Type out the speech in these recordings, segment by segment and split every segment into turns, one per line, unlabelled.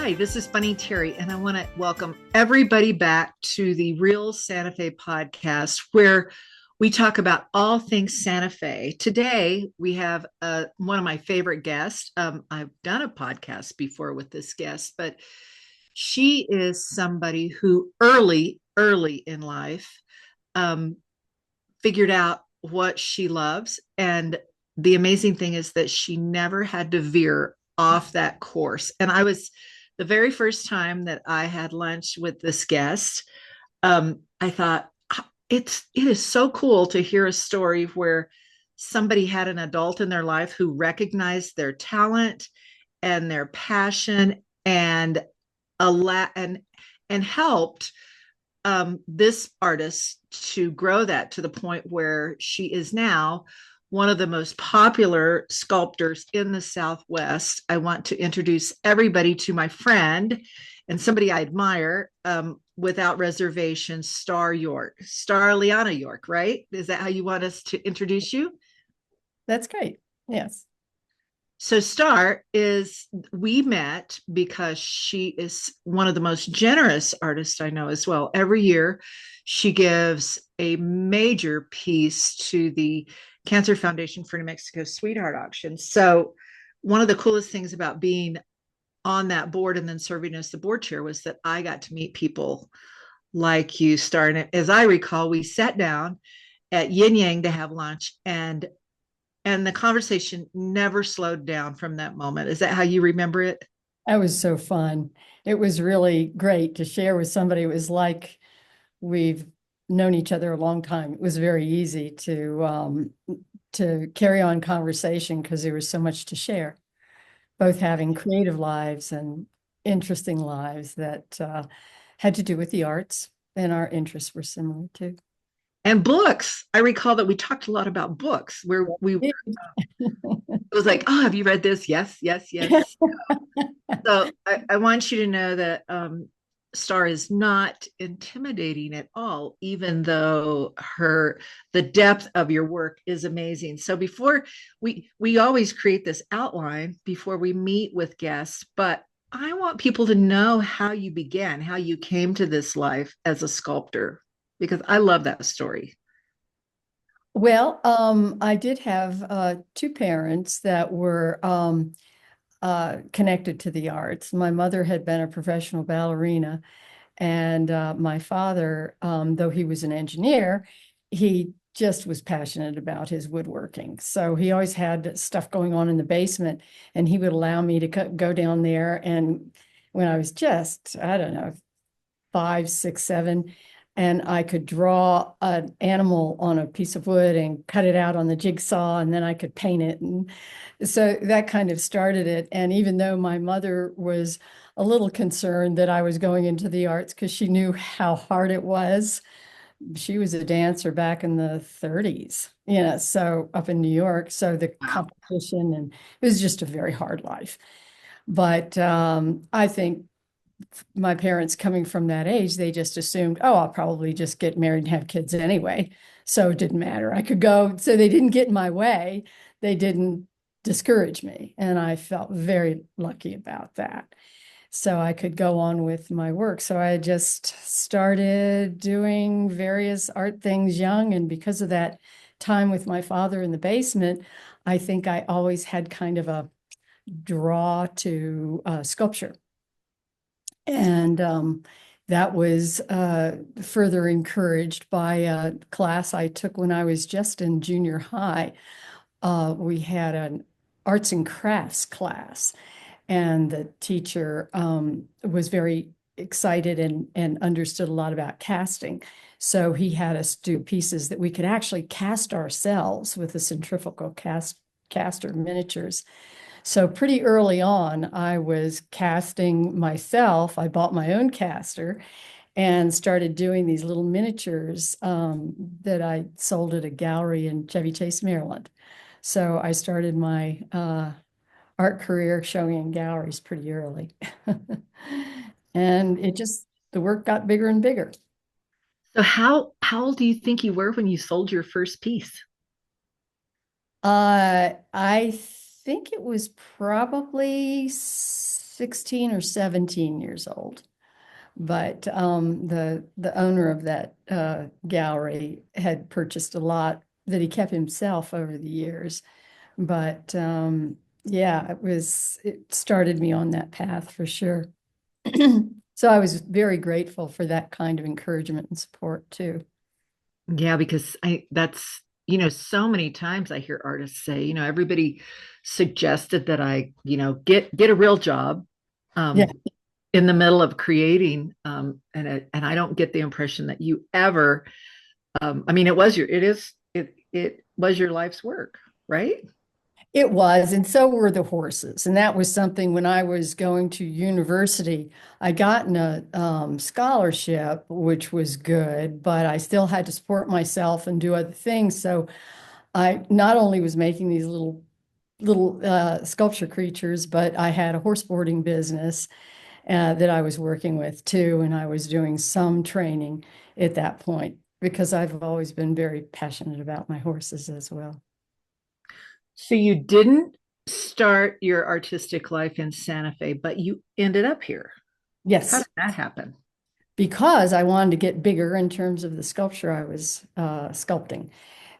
Hi, this is Bunny Terry, and I want to welcome everybody back to the Real Santa Fe podcast, where we talk about all things Santa Fe. Today, we have one of my favorite guests. I've done a podcast before with this guest, but she is somebody who early in life um, figured out what she loves. And the amazing thing is that she never had to veer off that course. And I was the very first time that I had lunch with this guest, I thought it is so cool to hear a story where somebody had an adult in their life who recognized their talent and their passion and helped this artist to grow that to the point where she is now one of the most popular sculptors in the Southwest. I want to introduce everybody to my friend and somebody I admire without reservation, Star Liana York, right? Is that how you want us to introduce you?
That's great. Yes.
So we met because she is one of the most generous artists I know as well. Every year, she gives a major piece to the Cancer Foundation for New Mexico Sweetheart Auction. So one of the coolest things about being on that board and then serving as the board chair was that I got to meet people like you, Star. And as I recall, we sat down at Yin Yang to have lunch, and the conversation never slowed down from that moment. Is that how you remember it?
That was so fun. It was really great to share with somebody. It was like we've known each other a long time. It was very easy to carry on conversation because there was so much to share, both having creative lives and interesting lives that had to do with the arts, and our interests were similar too.
And books. I recall that we talked a lot about books where it was like, oh, have you read this? Yes, yes, yes. So I want you to know that Star is not intimidating at all, even though the depth of your work is amazing. So before we always create this outline before we meet with guests, but I want people to know how you began, how you came to this life as a sculptor, because I love that story.
Well, I did have two parents that were connected to the arts. My mother had been a professional ballerina, and my father, though he was an engineer, he just was passionate about his woodworking. So he always had stuff going on in the basement, and he would allow me to go down there. And when I was just, I don't know, 5, 6, 7, and I could draw an animal on a piece of wood and cut it out on the jigsaw, and then I could paint it. And so that kind of started it. And even though my mother was a little concerned that I was going into the arts because she knew how hard it was, she was a dancer back in the 30s, so up in New York. So the
Wow.
competition, and it was just a very hard life. But I think my parents coming from that age, they just assumed, oh, I'll probably just get married and have kids anyway. So it didn't matter. I could go. So they didn't get in my way. They didn't discourage me. And I felt very lucky about that. So I could go on with my work. So I just started doing various art things young. And because of that time with my father in the basement, I think I always had kind of a draw to sculpture. And that was further encouraged by a class I took when I was just in junior high. We had an arts and crafts class, and the teacher was very excited and understood a lot about casting. So he had us do pieces that we could actually cast ourselves with the centrifugal caster miniatures. So pretty early on, I was casting myself. I bought my own caster and started doing these little miniatures that I sold at a gallery in Chevy Chase, Maryland. So I started my art career showing in galleries pretty early. And the work got bigger and bigger.
So how old do you think you were when you sold your first piece?
I think it was probably 16 or 17 years old. But the owner of that gallery had purchased a lot that he kept himself over the years. But yeah, it started me on that path for sure. So I was very grateful for that kind of encouragement and support too.
Yeah, because that's, so many times I hear artists say, everybody suggested that I, get a real job
Yeah,
um in the middle of creating, and I don't get the impression that you ever, I mean, it was your life's work, right?
it was. And so were the horses. And that was something when I was going to university, I got in a scholarship, which was good, but I still had to support myself and do other things. So I not only was making these little sculpture creatures, but I had a horse boarding business that I was working with too, and I was doing some training at that point because I've always been very passionate about my horses as well.
So you didn't start your artistic life in Santa Fe, but you ended up here. How
Yes,
did that happen?
because I wanted to get bigger in terms of the sculpture I was sculpting.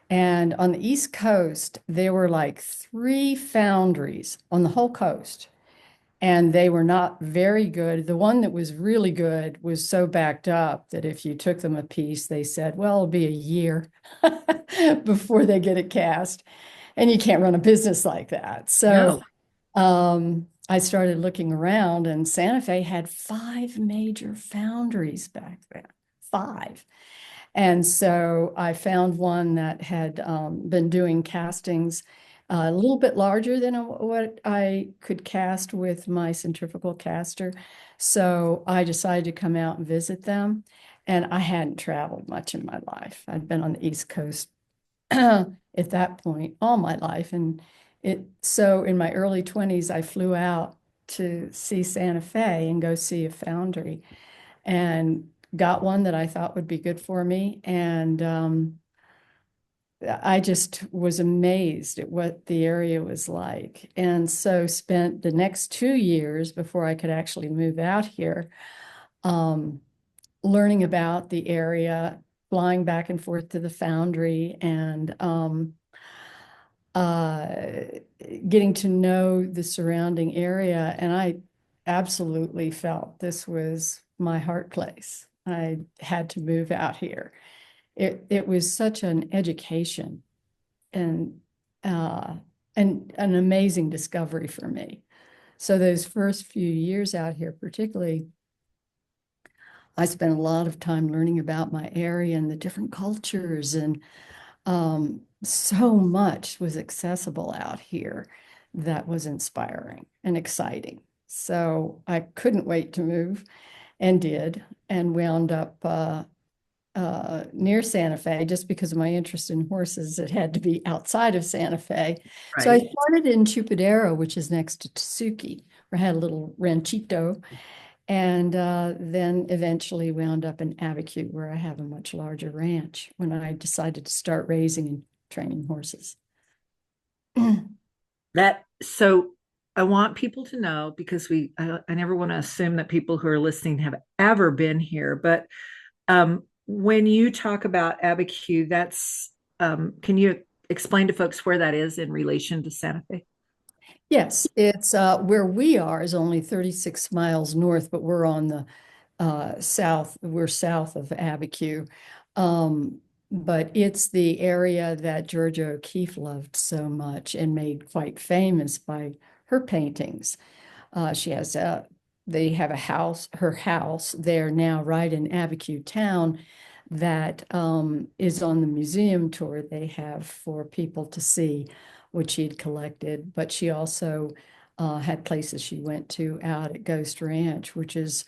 And on the East Coast, there were like three foundries on the whole coast, and they were not very good. The one that was really good was so backed up that if you took them a piece, they said, well, it'll be a year before they get it cast. And you can't run a business like that. So
No.
I started looking around, and Santa Fe had five major foundries back then, five. And so I found one that had been doing castings a little bit larger than what I could cast with my centrifugal caster. So I decided to come out and visit them. And I hadn't traveled much in my life. I'd been on the East Coast at that point all my life. And so in my early 20s, I flew out to see Santa Fe and go see a foundry and got one that I thought would be good for me. And I just was amazed at what the area was like. And so spent the next 2 years before I could actually move out here, um, learning about the area, flying back and forth to the foundry and uh, getting to know the surrounding area. And I absolutely felt this was my heart place. I had to move out here. It was such an education and uh, and an amazing discovery for me. So those first few years out here, particularly, I spent a lot of time learning about my area and the different cultures, and so much was accessible out here that was inspiring and exciting. So I couldn't wait to move and did, and wound up near Santa Fe just because of my interest in horses. It had to be outside of Santa Fe. So I
Right.
started in Chupadero, which is next to Tsuki, where I had a little ranchito, and then eventually wound up in Abiquiu, where I have a much larger ranch when I decided to start raising and training horses.
That so I want people to know because I never want to assume that people who are listening have ever been here, but when you talk about Abiquiu, that's can you explain to folks where that is in relation to Santa Fe?
Yes, it's where we are is only 36 miles north, but we're on the we're south of Abiquiu. But it's the area that Georgia O'Keeffe loved so much and made quite famous by her paintings. She has they have a house, her house there now, right in Abiquiu town, that is on the museum tour they have for people to see what she'd collected. But she also had places she went to out at Ghost Ranch, which is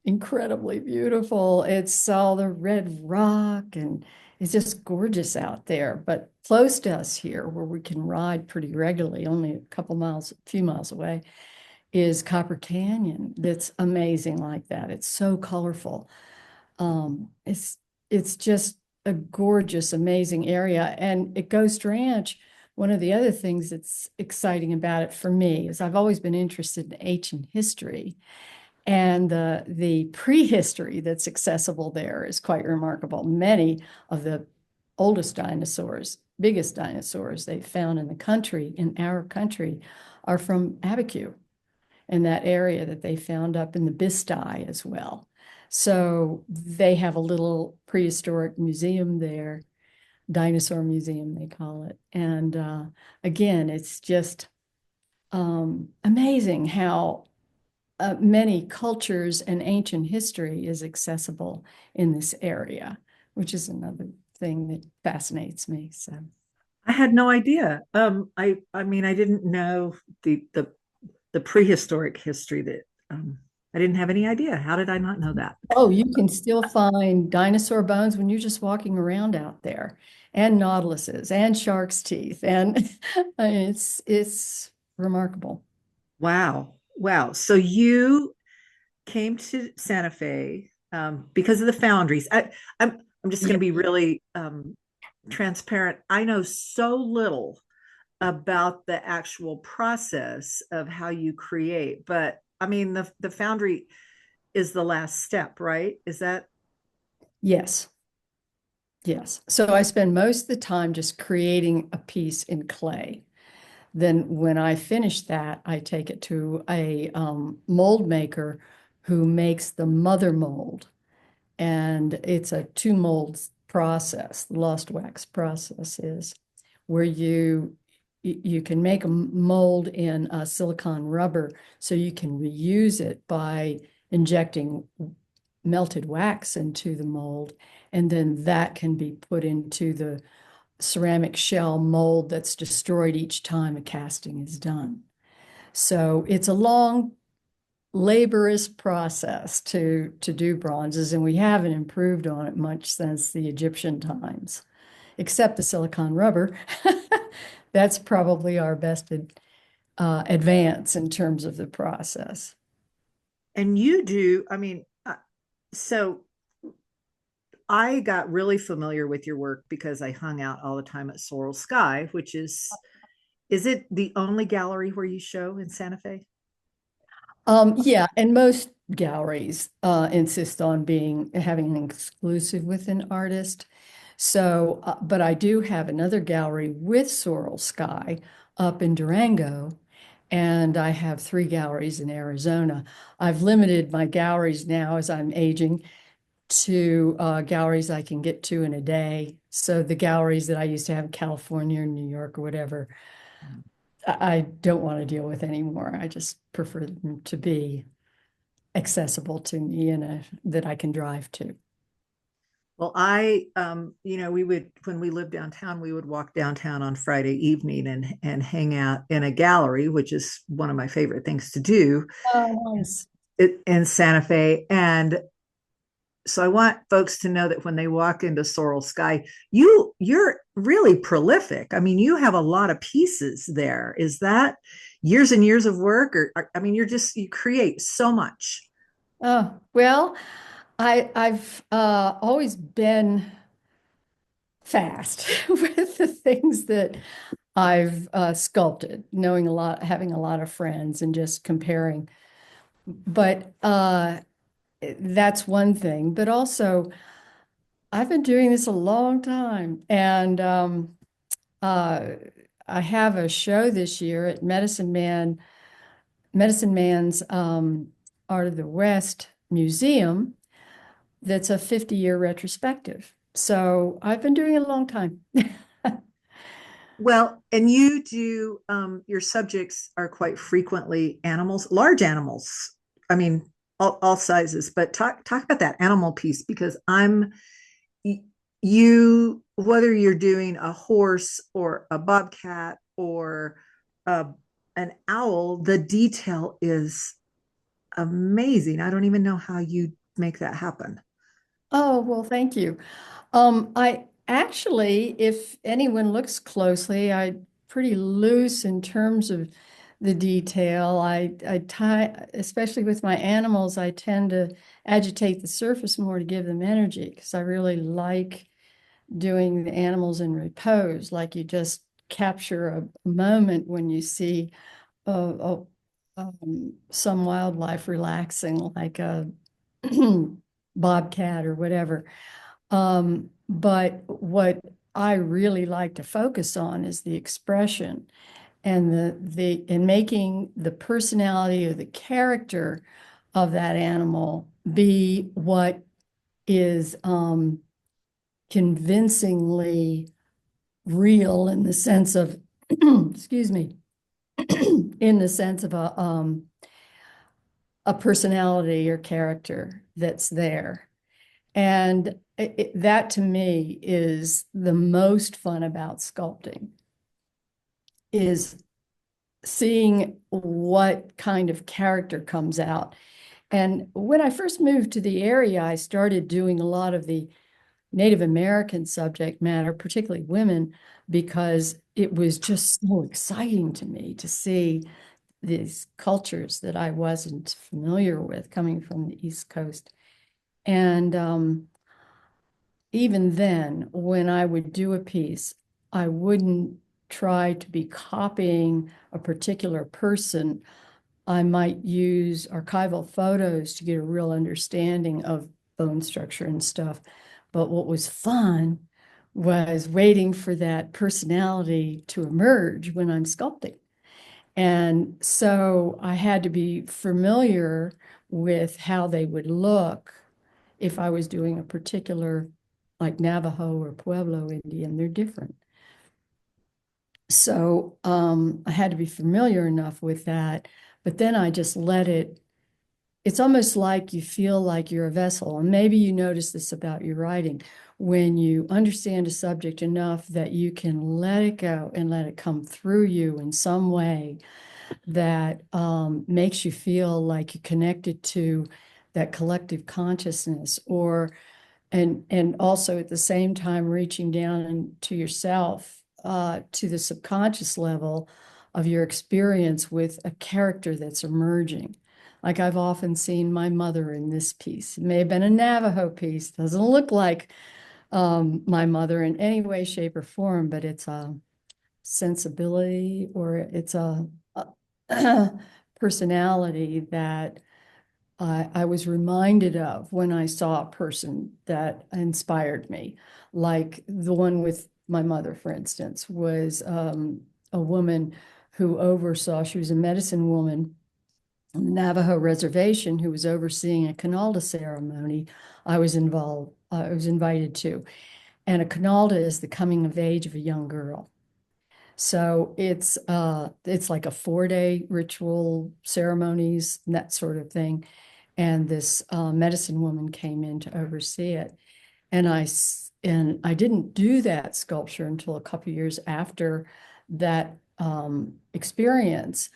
incredibly beautiful. It's all the red rock and it's just gorgeous out there. But close to us here, where we can ride pretty regularly, only a couple miles, a few miles away, is Copper Canyon. That's amazing like that. It's so colorful. It's just a gorgeous, amazing area. And at Ghost Ranch, one of the other things that's exciting about it for me is I've always been interested in ancient history. And the prehistory that's accessible there is quite remarkable. Many of the oldest dinosaurs, biggest dinosaurs they found in the country, in our country, are from Abiquiu in that area that they found up in the Bisti as well. So they have a little prehistoric museum there, dinosaur museum, they call it. And again, it's just amazing how many cultures and ancient history is accessible in this area, which is another thing that fascinates me. So
I had no idea. I mean, I didn't know the prehistoric history that I didn't have any idea. How did I not know that?
oh, you can still find dinosaur bones when you're just walking around out there, and nautiluses and shark's teeth, and it's remarkable.
Wow. Wow. So you came to Santa Fe because of the foundries. I'm just going
Yeah.
to be really transparent. I know so little about the actual process of how you create, but I mean the foundry is the last step, right? Is that
Yes. Yes. So I spend most of the time just creating a piece in clay. Then when I finish that, I take it to a mold maker who makes the mother mold. And it's a two molds process. The lost wax process is where you can make a mold in silicone rubber so you can reuse it by injecting melted wax into the mold, and then that can be put into the ceramic shell mold that's destroyed each time a casting is done. So it's a long, laborious process to do bronzes, and we haven't improved on it much since the Egyptian times, except the silicone rubber. That's probably our best advance in terms of the process.
and you do, I mean, so I got really familiar with your work because I hung out all the time at Sorrel Sky, which is it the only gallery where you show in Santa Fe?
Yeah, and most galleries insist on having an exclusive with an artist. So, but I do have another gallery with Sorrel Sky up in Durango, and I have three galleries in Arizona. I've limited my galleries now as I'm aging to galleries I can get to in a day. So the galleries that I used to have in California or New York or whatever, I don't want to deal with anymore. I just prefer them to be accessible to me that I can drive to.
Well, we would when we lived downtown, we would walk downtown on Friday evening and hang out in a gallery, which is one of my favorite things to do
Oh, nice.
in Santa Fe. And so I want folks to know that when they walk into Sorrel Sky, you're really prolific. I mean, you have a lot of pieces there. Is that years and years of work, or I mean, you create so much.
Oh, well, I've always been fast with the things that I've sculpted, knowing a lot, having a lot of friends and just comparing. But that's one thing. But also, I've been doing this a long time. And uh, I have a show this year at Medicine Man's Art of the West Museum that's a 50-year retrospective. So I've been doing it a long time.
Well, and you do, your subjects are quite frequently animals, large animals. I mean, all sizes, but talk about that animal piece because whether you're doing a horse or a bobcat or uh, an owl, the detail is amazing. I don't even know how you make that happen.
Oh, well, thank you. I actually, if anyone looks closely, I pretty loose in terms of the detail. I tie, especially with my animals, I tend to agitate the surface more to give them energy because I really like doing the animals in repose, like you just capture a moment when you see some wildlife relaxing, like a bobcat or whatever. But what I really like to focus on is the expression and the in making the personality or the character of that animal be what is convincingly real in the sense of excuse me, in the sense of a personality or character that's there. And that to me is the most fun about sculpting, is seeing what kind of character comes out. And when I first moved to the area, I started doing a lot of the Native American subject matter, particularly women, because it was just so exciting to me to see these cultures that I wasn't familiar with coming from the East Coast. And even then, when I would do a piece, I wouldn't try to be copying a particular person. I might use archival photos to get a real understanding of bone structure and stuff. But what was fun was waiting for that personality to emerge when I'm sculpting. And so I had to be familiar with how they would look if I was doing a particular, like Navajo or Pueblo Indian. They're different. So I had to be familiar enough with that, but then I just let it. It's almost like you feel like you're a vessel. And maybe you notice this about your writing. When you understand a subject enough that you can let it go and let it come through you in some way that makes you feel like you're connected to that collective consciousness, or and also at the same time reaching down into yourself, to the subconscious level of your experience with a character that's emerging. Like I've often seen my mother in this piece. It may have been a Navajo piece, doesn't look like my mother in any way, shape, or form, but it's a sensibility, or it's a personality that I was reminded of when I saw a person that inspired me. Like the one with my mother, for instance, was a woman who oversaw, she was a medicine woman on the Navajo reservation who was overseeing a canalda ceremony I was invited to. And a canalda is the coming of age of a young girl. So it's like a 4-day ritual, ceremonies, and that sort of thing. And this medicine woman came in to oversee it. And I didn't do that sculpture until a couple years after that experience.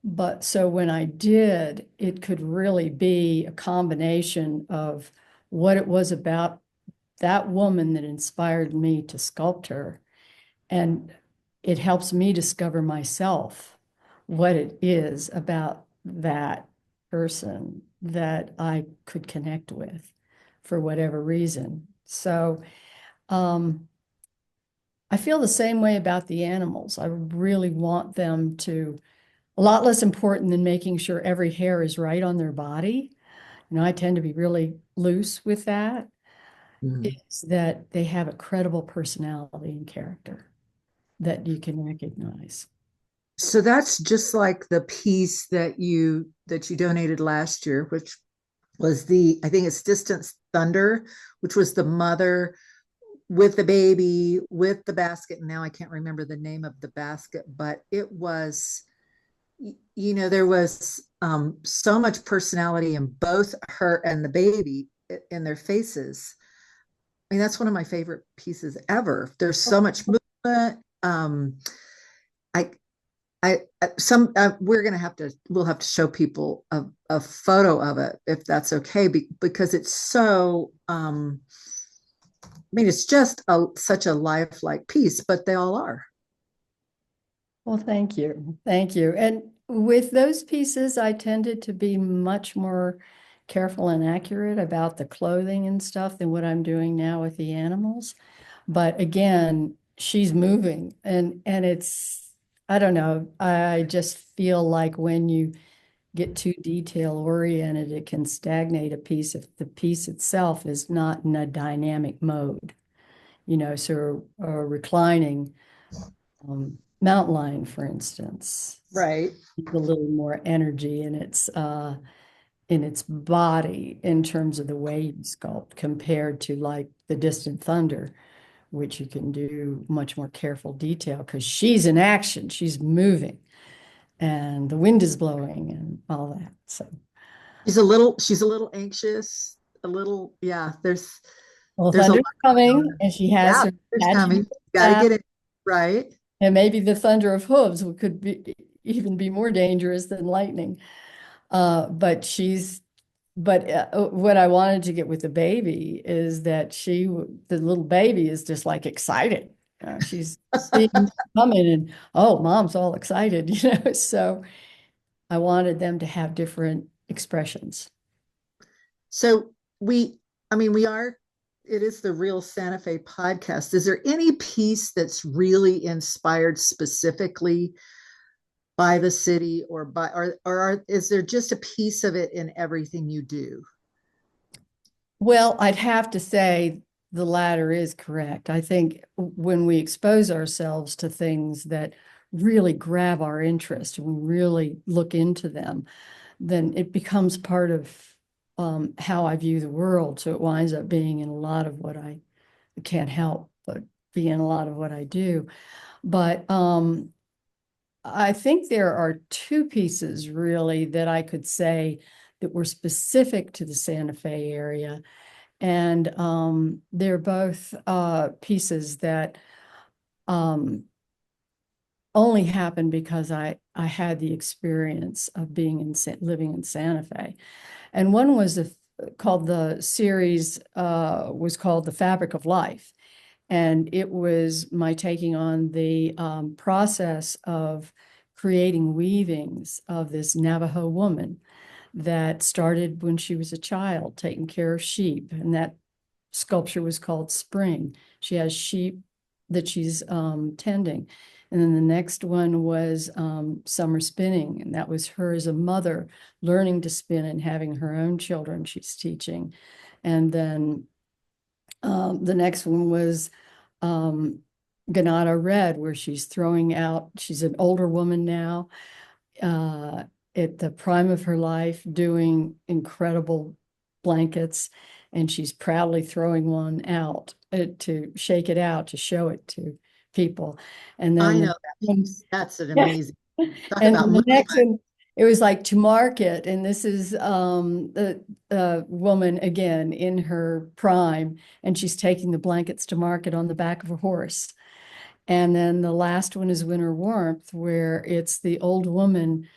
But so when I did, it could really be a combination of what it was about that woman that inspired me to sculpt her. And it helps me discover myself, what it is about that person that I could connect with for whatever reason. So I feel the same way about the animals. I really want them to, a lot less important than making sure every hair is right on their body. You know, I tend to be really loose with that. Is that they have a credible personality and character that you can recognize.
So that's just like the piece that you donated last year, which was I think it's Distant Thunder, which was the mother with the baby with the basket. And now I can't remember the name of the basket, but it was, there was so much personality in both her and the baby in their faces. I mean, that's one of my favorite pieces ever. There's so much movement. I we'll have to show people a photo of it if that's okay, because it's so I mean, it's just such a lifelike piece, but they all are.
Well, thank you. Thank you. And with those pieces, I tended to be much more careful and accurate about the clothing and stuff than what I'm doing now with the animals. But again, she's moving, and it's, I don't know, I just feel like when you get too detail oriented, it can stagnate a piece if the piece itself is not in a dynamic mode. So a reclining mountain lion, for instance,
Right.
a little more energy in its body in terms of the way you sculpt compared to like the distant thunder, which you can do much more careful detail because she's in action, she's moving, and the wind is blowing and all that. So,
She's a little anxious, a little, yeah,
well,
there's a lot
thunder's
going
coming,
on.
and she has
Yeah,
her
there's
catching
coming. Got to
staff,
get it right.
and maybe the thunder of hooves could be even be more dangerous than lightning. But what I wanted to get with the baby is that the little baby is just like excited. She's seeing me coming and, oh, mom's all excited, So I wanted them to have different expressions.
So I mean, it is the Real Santa Fe podcast. Is there any piece that's really inspired specifically by the city is there just a piece of it in everything you do?
Well, I'd have to say the latter is correct. I think when we expose ourselves to things that really grab our interest and we really look into them, then it becomes part of how I view the world. So it winds up being in a lot of what I can't help but be in a lot of what I do. But I think there are two pieces really that I could say that were specific to the Santa Fe area. And they're both pieces that um, only happened because I had the experience of living in Santa Fe. And one was called the series was called The Fabric of Life. And it was my taking on the process of creating weavings of this Navajo woman that started when she was a child, taking care of sheep. And that sculpture was called Spring. She has sheep that she's tending. And then the next one was Summer Spinning. And that was her as a mother learning to spin and having her own children she's teaching. And then the next one was Ganado Red, where she's throwing out, she's an older woman now, uh, at the prime of her life, doing incredible blankets, and she's proudly throwing one out to shake it out, to show it to people. And
I
then
know that piece. That's an
yeah,
amazing. Talk
and
about
then the
movement.
next one, it was like to market, and this is the woman again in her prime, and she's taking the blankets to market on the back of a horse. And then the last one is Winter Warmth, where it's the old woman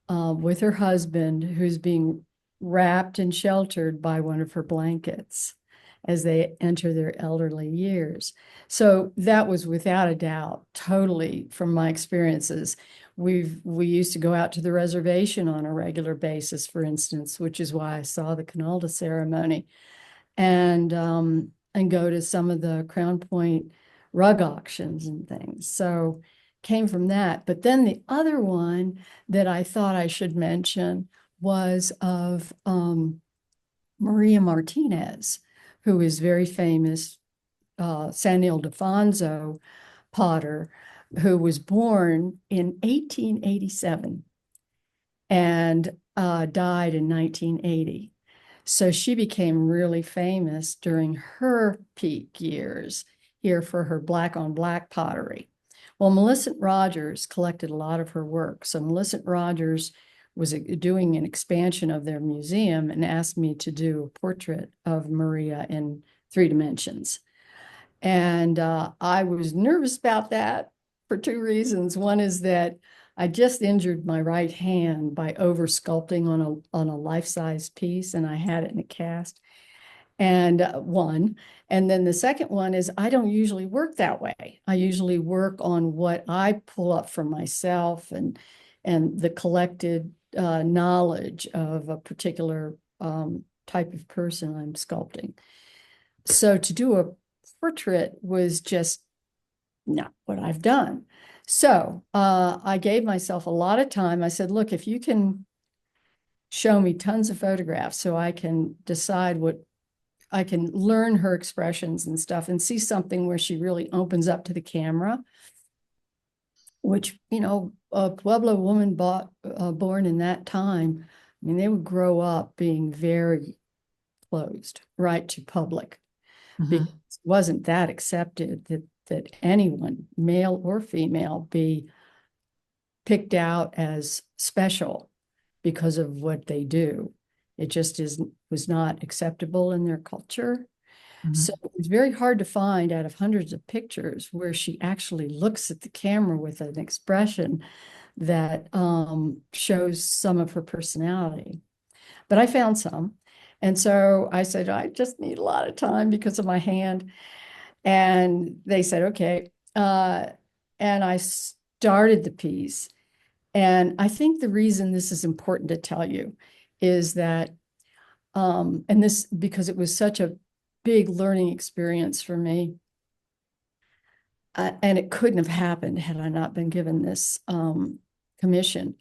with her husband who's being wrapped and sheltered by one of her blankets as they enter their elderly years. So that was without a doubt, totally from my experiences. We used to go out to the reservation on a regular basis, for instance, which is why I saw the Canalda ceremony, and go to some of the Crown Point rug auctions and things. So came from that. But then the other one that I thought I should mention was of Maria Martinez, who is very famous, San Ildefonso potter, who was born in 1887 and died in 1980. So she became really famous during her peak years here for her black on black pottery. Well, Millicent Rogers collected a lot of her work. So Millicent Rogers was doing an expansion of their museum and asked me to do a portrait of Maria in 3 dimensions. And I was nervous about that for two reasons. One is that I just injured my right hand by over sculpting on a life-size piece, and I had it in a cast. And one. And then the second one is I don't usually work that way. I usually work on what I pull up from myself and the collected knowledge of a particular type of person I'm sculpting. So to do a portrait was just not what I've done. So I gave myself a lot of time. I said, look, if you can show me tons of photographs so I can decide what I can learn her expressions and stuff and see something where she really opens up to the camera, which, a Pueblo woman born in that time, I mean, they would grow up being very closed, right, to public, because
Mhm.
it wasn't that accepted that anyone, male or female, be picked out as special because of what they do. It just was not acceptable in their culture. So
Mhm.
it was very hard to find out of hundreds of pictures where she actually looks at the camera with an expression that shows some of her personality. But I found some. And so I said, I just need a lot of time because of my hand. And they said, okay. And I started the piece. And I think the reason this is important to tell you is that, and this because it was such a big learning experience for me. And it couldn't have happened had I not been given this commission.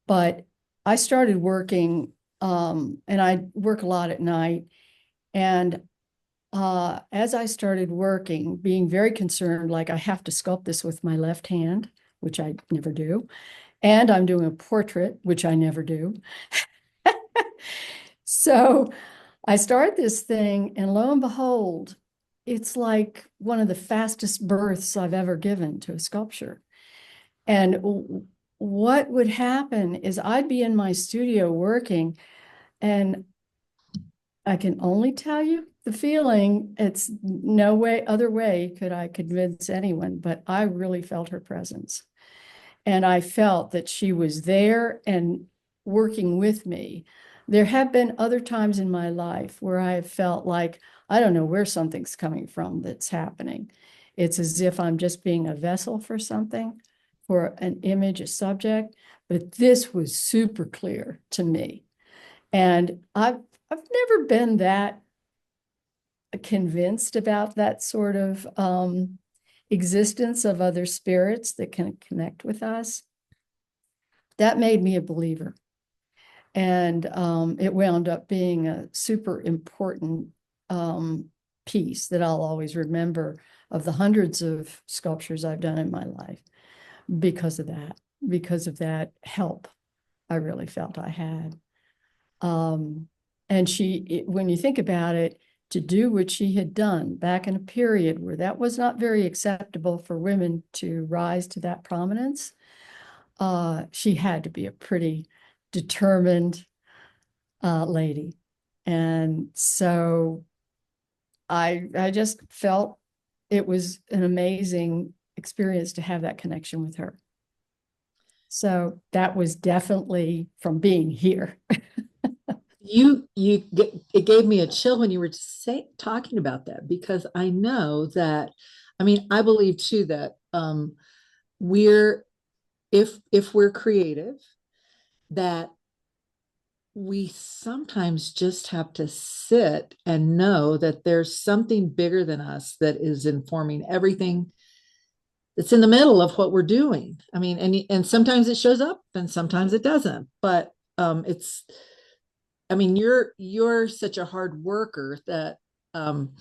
But I started working, and I work a lot at night. And as I started working, being very concerned, like I have to sculpt this with my left hand, which I never do. And I'm doing a portrait, which I never do. So I start this thing, and lo and behold, it's like one of the fastest births I've ever given to a sculpture. And what would happen is I'd be in my studio working, and I can only tell you the feeling. It's no way, other way could I convince anyone, but I really felt her presence. And I felt that she was there and working with me. There have been other times in my life where I have felt like I don't know where something's coming from that's happening. It's as if I'm just being a vessel for something, for an image, a subject. But this was super clear to me. And I've never been that convinced about that sort of existence of other spirits that can connect with us. That made me a believer. And it wound up being a super important piece that I'll always remember of the hundreds of sculptures I've done in my life because of that help I really felt I had. And when you think about it, to do what she had done back in a period where that was not very acceptable for women to rise to that prominence, she had to be a pretty determined lady. And so I just felt it was an amazing experience to have that connection with her. So that was definitely from being here.
It gave me a chill when you were talking about that, because I know that, I mean, I believe too that we're if we're creative, that we sometimes just have to sit and know that there's something bigger than us that is informing everything that's in the middle of what we're doing. I mean, and sometimes it shows up and sometimes it doesn't, but it's, I mean, you're such a hard worker that um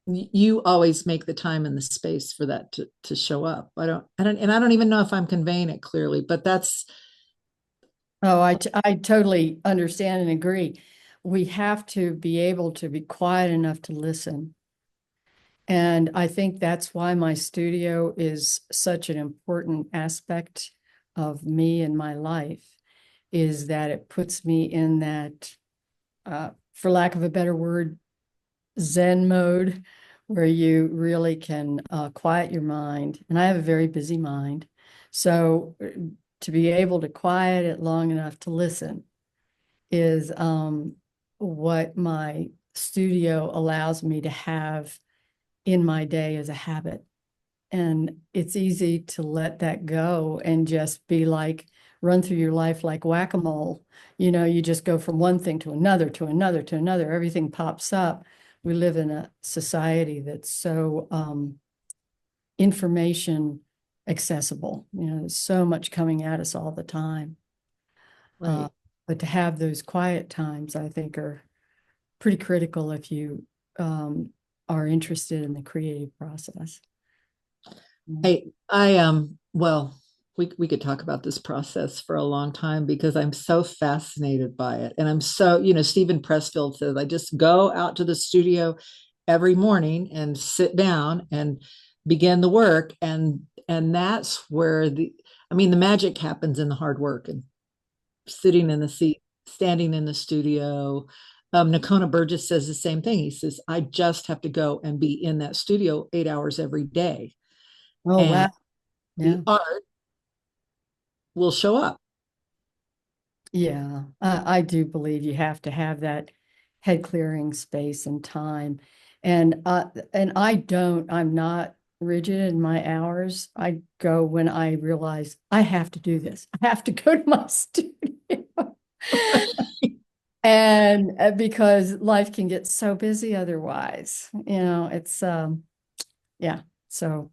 you always make the time and the space for that to show up. I don't even know if I'm conveying it clearly, but that's.
Oh, I totally understand and agree. We have to be able to be quiet enough to listen. And I think that's why my studio is such an important aspect of me and my life, is that it puts me in that, for lack of a better word, Zen mode, where you really can quiet your mind. And I have a very busy mind. So to be able to quiet it long enough to listen is what my studio allows me to have in my day as a habit. And it's easy to let that go and just be like, run through your life like whack-a-mole. You just go from one thing to another, to another, to another. Everything pops up. We live in a society that's so information accessible. There's so much coming at us all the time.
Right.
But to have those quiet times, I think, are pretty critical if you are interested in the creative process.
Well, we could talk about this process for a long time because I'm so fascinated by it. And I'm so, Stephen Pressfield says, I just go out to the studio every morning and sit down and begin the work. And that's where the magic happens in the hard work and sitting in the seat, standing in the studio. Nakona Burgess says the same thing. He says, I just have to go and be in that studio 8 hours every day.
Oh,
And
wow. Yeah.
the art will show up.
Yeah. I do believe you have to have that head clearing space and time. And I'm not rigid in my hours. I go when I realize I have to do this. I have to go to my studio. And because life can get so busy otherwise, it's yeah. So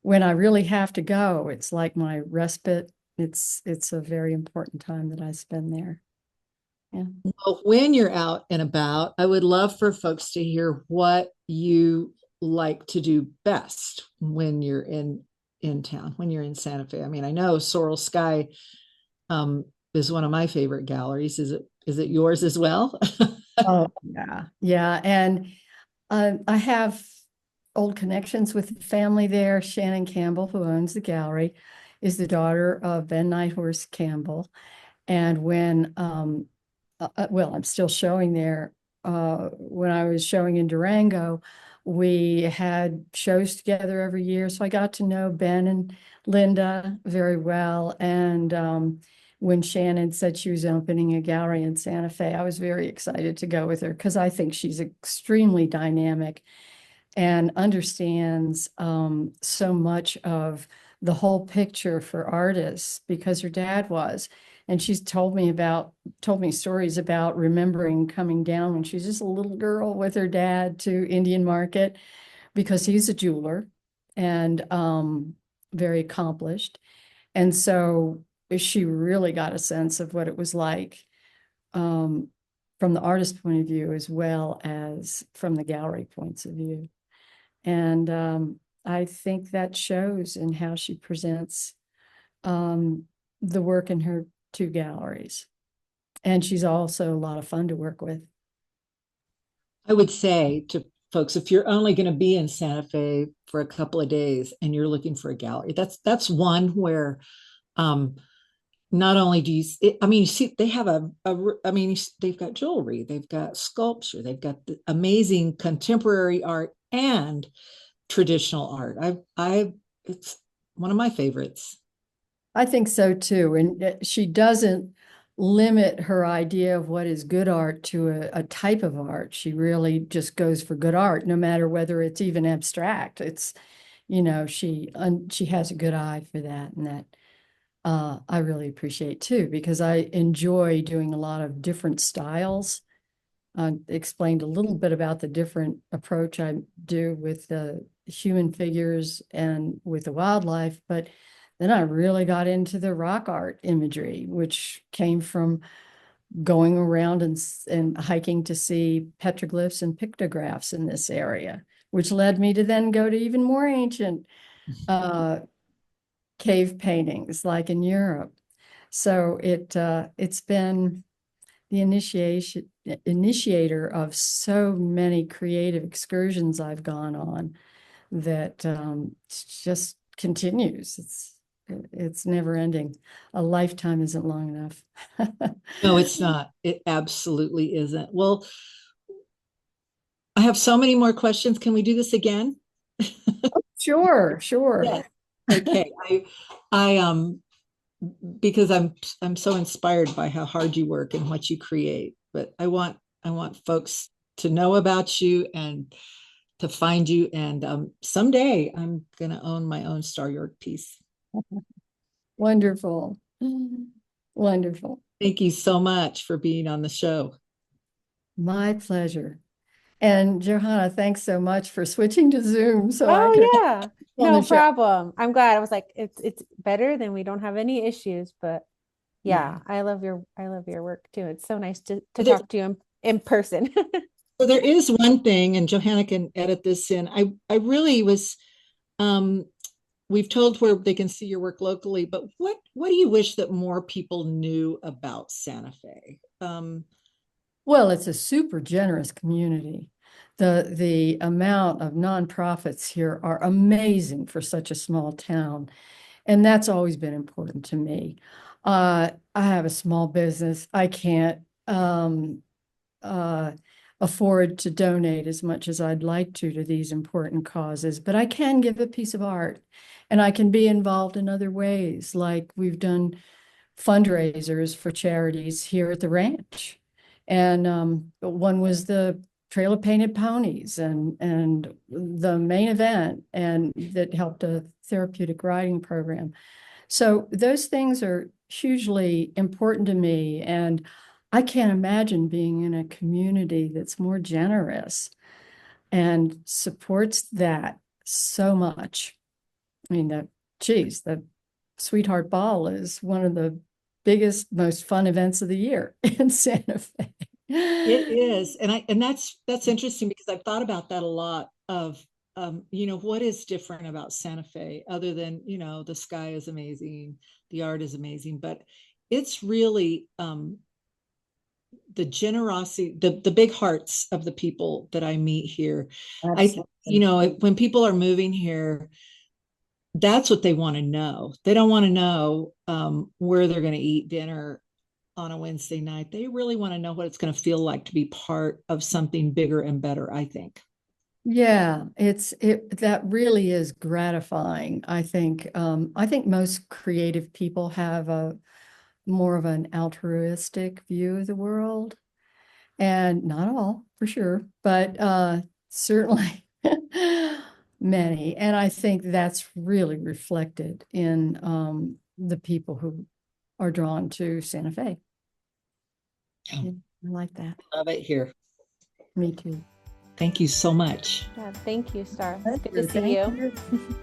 when I really have to go, it's like my respite. It's a very important time that I spend there. Yeah.
Well, when you're out and about, I would love for folks to hear what you like to do best when you're in town, when you're in Santa Fe. I mean, I know Sorrel Sky is one of my favorite galleries. Is it yours as well?
Oh, yeah. Yeah. And I have old connections with the family there. Shannon Campbell, who owns the gallery, is the daughter of Ben Nighthorse Campbell. And well, I'm still showing there. When I was showing in Durango, we had shows together every year. So I got to know Ben and Linda very well. And when Shannon said she was opening a gallery in Santa Fe, I was very excited to go with her because I think she's extremely dynamic and understands so much of the whole picture for artists because her dad was. And she's told me stories about remembering coming down when she was just a little girl with her dad to Indian Market because he's a jeweler and very accomplished. And so she really got a sense of what it was like um, from the artist point of view as well as from the gallery points of view. And I think that shows in how she presents the work in her two galleries. And she's also a lot of fun to work with.
I would say to folks, if you're only going to be in Santa Fe for a couple of days and you're looking for a gallery, that's one where um, not only do I mean, you see, they have I mean, they've got jewelry, they've got sculpture, they've got the amazing contemporary art and traditional art. It's one of my favorites.
I think so too. And she doesn't limit her idea of what is good art to a type of art. She really just goes for good art, no matter whether it's even abstract. It's, she has a good eye for that, and that I really appreciate too, because I enjoy doing a lot of different styles. I explained a little bit about the different approach I do with the human figures and with the wildlife, but then I really got into the rock art imagery, which came from going around and hiking to see petroglyphs and pictographs in this area, which led me to then go to even more ancient uh, cave paintings like in Europe. So it's been the initiator of so many creative excursions I've gone on that just continues. It's never ending. A lifetime isn't long enough.
No, it's not. It absolutely isn't. Well, I have so many more questions. Can we do this again?
Sure, sure.
Yes. Okay. I because I'm so inspired by how hard you work and what you create. But I want folks to know about you and to find you. And someday I'm gonna own my own Star York piece.
Wonderful. Wonderful.
Thank you so much for being on the show.
My pleasure. And Johanna, thanks so much for switching to Zoom so I could
Oh yeah,
on the
no
show.
problem. I'm glad. I was like, it's better than we don't have any issues. But yeah,
Yeah.
I love your work too. It's so nice to
There,
talk to you in person.
so there is one thing, and Johanna can edit this in. I really was um we've told where they can see your work locally, but what do you wish that more people knew about Santa Fe?
Well, it's a super generous community. The amount of nonprofits here are amazing for such a small town. And that's always been important to me. I have a small business. I can't uh, afford to donate as much as I'd like to these important causes, but I can give a piece of art and I can be involved in other ways. Like we've done fundraisers for charities here at the ranch. And one was the Trail of Painted Ponies and the main event and that helped a therapeutic riding program. So those things are hugely important to me. And I can't imagine being in a community that's more generous and supports that so much. I mean, the Sweetheart Ball is one of the biggest, most fun events of the year in Santa Fe.
It is, and that's interesting because I've thought about that a lot of what is different about Santa Fe other than, the sky is amazing, the art is amazing, but it's really the generosity, the big hearts of the people that I meet here.
Absolutely.
When people are moving here, that's what they want to know. They don't want to know where they're going to eat dinner on a Wednesday night. They really want to know what it's going to feel like to be part of something bigger and better, I think.
Yeah, that really is gratifying. I think most creative people have a more of an altruistic view of the world, and not all for sure, but certainly many. And I think that's really reflected in the people who are drawn to Santa Fe.
Oh,
Yeah, I like that.
love it here.
Me too.
Thank you so much.
Yeah, thank you, Star. It's good to
Pleasure.
see
Thank
you.
you.